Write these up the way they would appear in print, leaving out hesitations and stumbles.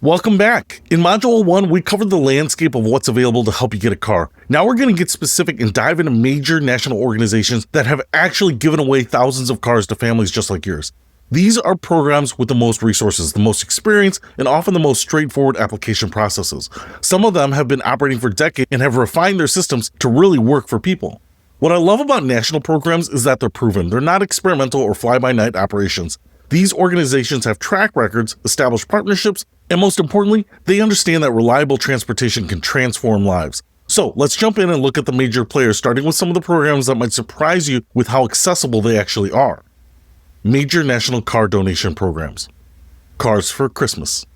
Welcome back. In Module 1, we covered the landscape of what's available to help you get a car. Now we're going to get specific and dive into major national organizations that have actually given away thousands of cars to families just like yours. These are programs with the most resources, the most experience, and often the most straightforward application processes. Some of them have been operating for decades and have refined their systems to really work for people. What I love about national programs is that they're proven. They're not experimental or fly-by-night operations. These organizations have track records, established partnerships, and most importantly, they understand that reliable transportation can transform lives. So let's jump in and look at the major players, starting with some of the programs that might surprise you with how accessible they actually are. Major national car donation programs. Cars for Christmas.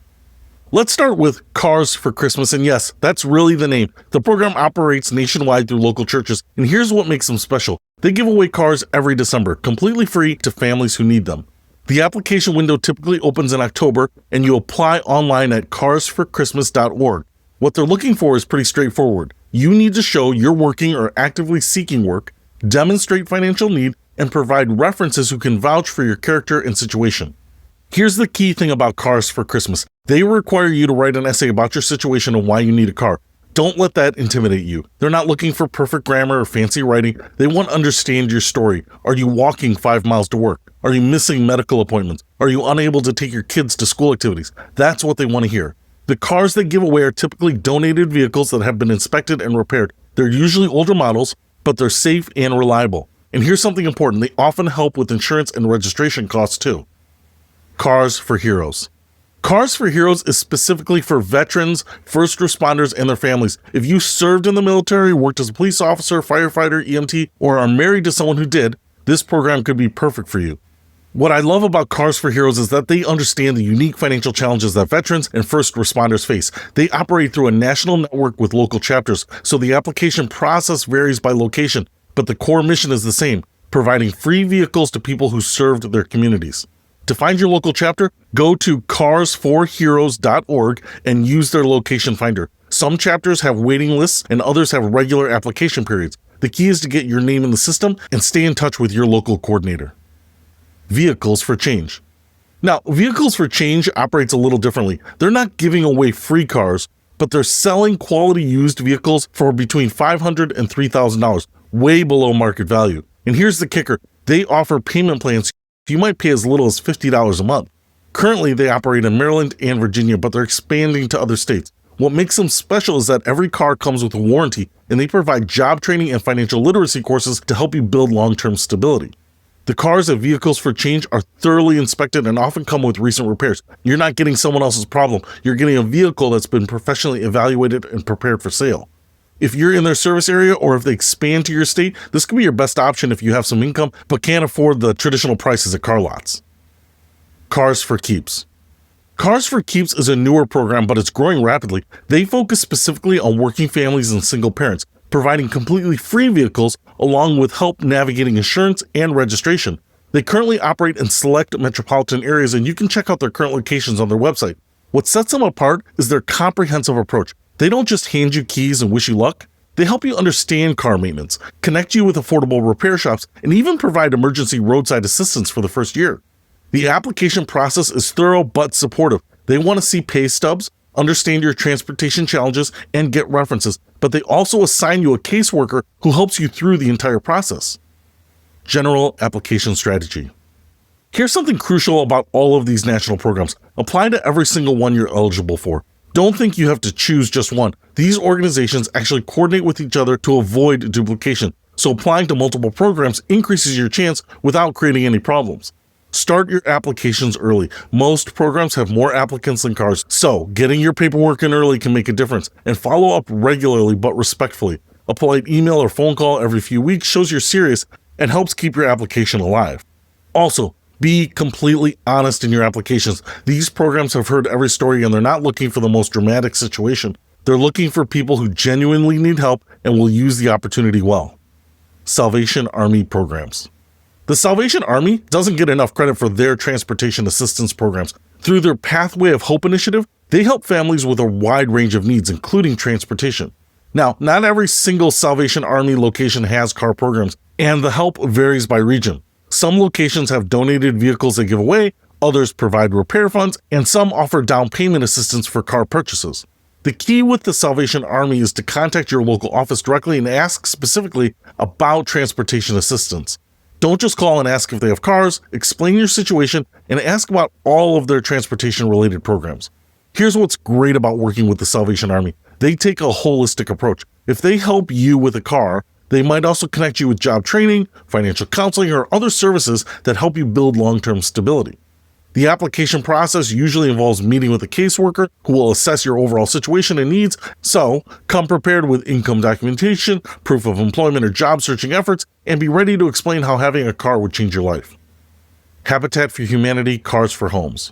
Let's start with Cars for Christmas, and yes, that's really the name. The program operates nationwide through local churches, and here's what makes them special. They give away cars every December, completely free to families who need them. The application window typically opens in October, and you apply online at carsforchristmas.org. What they're looking for is pretty straightforward. You need to show you're working or actively seeking work, demonstrate financial need, and provide references who can vouch for your character and situation. Here's the key thing about Cars for Christmas. They require you to write an essay about your situation and why you need a car. Don't let that intimidate you. They're not looking for perfect grammar or fancy writing. They want to understand your story. Are you walking 5 miles to work? Are you missing medical appointments? Are you unable to take your kids to school activities? That's what they want to hear. The cars they give away are typically donated vehicles that have been inspected and repaired. They're usually older models, but they're safe and reliable. And here's something important. They often help with insurance and registration costs too. Cars for Heroes. Cars for Heroes is specifically for veterans, first responders, and their families. If you served in the military, worked as a police officer, firefighter, EMT, or are married to someone who did, this program could be perfect for you. What I love about Cars for Heroes is that they understand the unique financial challenges that veterans and first responders face. They operate through a national network with local chapters, so the application process varies by location, but the core mission is the same, providing free vehicles to people who served their communities. To find your local chapter, go to carsforheroes.org and use their location finder. Some chapters have waiting lists and others have regular application periods. The key is to get your name in the system and stay in touch with your local coordinator. Vehicles for Change. Now, Vehicles for Change operates a little differently. They're not giving away free cars, but they're selling quality used vehicles for between $500 and $3,000, way below market value. And here's the kicker. They offer payment plans. You might pay as little as $50 a month. Currently, they operate in Maryland and Virginia, but they're expanding to other states. What makes them special is that every car comes with a warranty, and they provide job training and financial literacy courses to help you build long-term stability. The cars at Vehicles for Change are thoroughly inspected and often come with recent repairs. You're not getting someone else's problem. You're getting a vehicle that's been professionally evaluated and prepared for sale. If you're in their service area or if they expand to your state, this could be your best option if you have some income but can't afford the traditional prices at car lots. Cars for Keeps. Cars for Keeps is a newer program, but it's growing rapidly. They focus specifically on working families and single parents, providing completely free vehicles along with help navigating insurance and registration. They currently operate in select metropolitan areas, and you can check out their current locations on their website. What sets them apart is their comprehensive approach. They don't just hand you keys and wish you luck. They help you understand car maintenance, connect you with affordable repair shops, and even provide emergency roadside assistance for the first year. The application process is thorough but supportive. They want to see pay stubs, understand your transportation challenges, and get references, but they also assign you a caseworker who helps you through the entire process. General application strategy. Here's something crucial about all of these national programs. Apply to every single one you're eligible for. Don't think you have to choose just one. These organizations actually coordinate with each other to avoid duplication, so applying to multiple programs increases your chance without creating any problems. Start your applications early. Most programs have more applicants than cars, so getting your paperwork in early can make a difference. And follow up regularly but respectfully. A polite email or phone call every few weeks shows you're serious and helps keep your application alive. Also, be completely honest in your applications. These programs have heard every story and they're not looking for the most dramatic situation. They're looking for people who genuinely need help and will use the opportunity well. Salvation Army programs. The Salvation Army doesn't get enough credit for their transportation assistance programs. Through their Pathway of Hope initiative, they help families with a wide range of needs, including transportation. Now, not every single Salvation Army location has car programs, and the help varies by region. Some locations have donated vehicles they give away, Others provide repair funds, and some offer down payment assistance for car purchases. The key with the Salvation Army is to contact your local office directly and ask specifically about transportation assistance. Don't just call and ask if they have cars, explain your situation, and ask about all of their transportation-related programs. Here's what's great about working with the Salvation Army. They take a holistic approach. If they help you with a car, they might also connect you with job training, financial counseling, or other services that help you build long-term stability. The application process usually involves meeting with a caseworker who will assess your overall situation and needs, so come prepared with income documentation, proof of employment or job searching efforts, and be ready to explain how having a car would change your life. Habitat for Humanity Cars for Homes.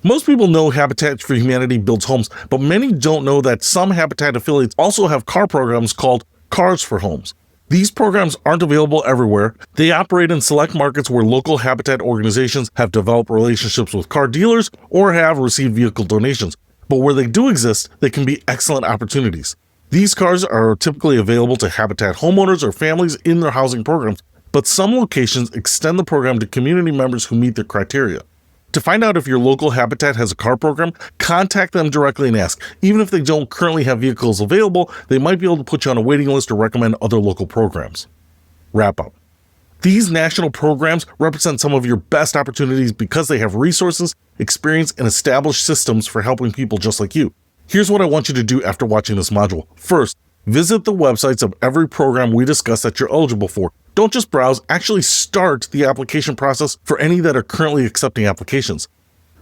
Most people know Habitat for Humanity builds homes, but many don't know that some Habitat affiliates also have car programs called Cars for Homes. These programs aren't available everywhere. They operate in select markets where local Habitat organizations have developed relationships with car dealers or have received vehicle donations. But where they do exist, they can be excellent opportunities. These cars are typically available to Habitat homeowners or families in their housing programs, but some locations extend the program to community members who meet their criteria. To find out if your local Habitat has a car program, contact them directly and ask. Even if they don't currently have vehicles available, they might be able to put you on a waiting list or recommend other local programs. Wrap up. These national programs represent some of your best opportunities because they have resources, experience, and established systems for helping people just like you. Here's what I want you to do after watching this module. First, visit the websites of every program we discuss that you're eligible for. Don't just browse, actually start the application process for any that are currently accepting applications.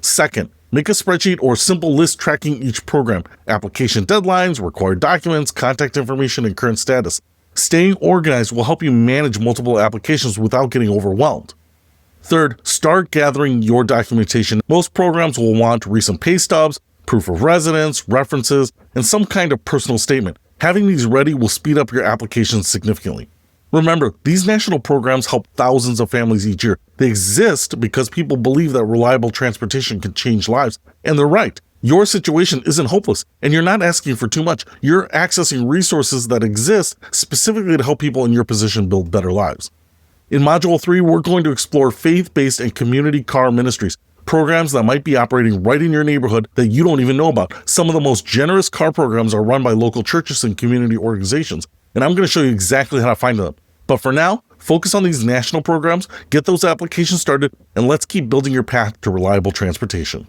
Second, make a spreadsheet or simple list tracking each program, application deadlines, required documents, contact information, and current status. Staying organized will help you manage multiple applications without getting overwhelmed. Third, start gathering your documentation. Most programs will want recent pay stubs, proof of residence, references, and some kind of personal statement. Having these ready will speed up your application significantly. Remember, these national programs help thousands of families each year. They exist because people believe that reliable transportation can change lives, and they're right. Your situation isn't hopeless, and you're not asking for too much. You're accessing resources that exist specifically to help people in your position build better lives. In Module 3, we're going to explore faith-based and community car ministries, programs that might be operating right in your neighborhood that you don't even know about. Some of the most generous car programs are run by local churches and community organizations, and I'm going to show you exactly how to find them. But for now, focus on these national programs, get those applications started, and let's keep building your path to reliable transportation.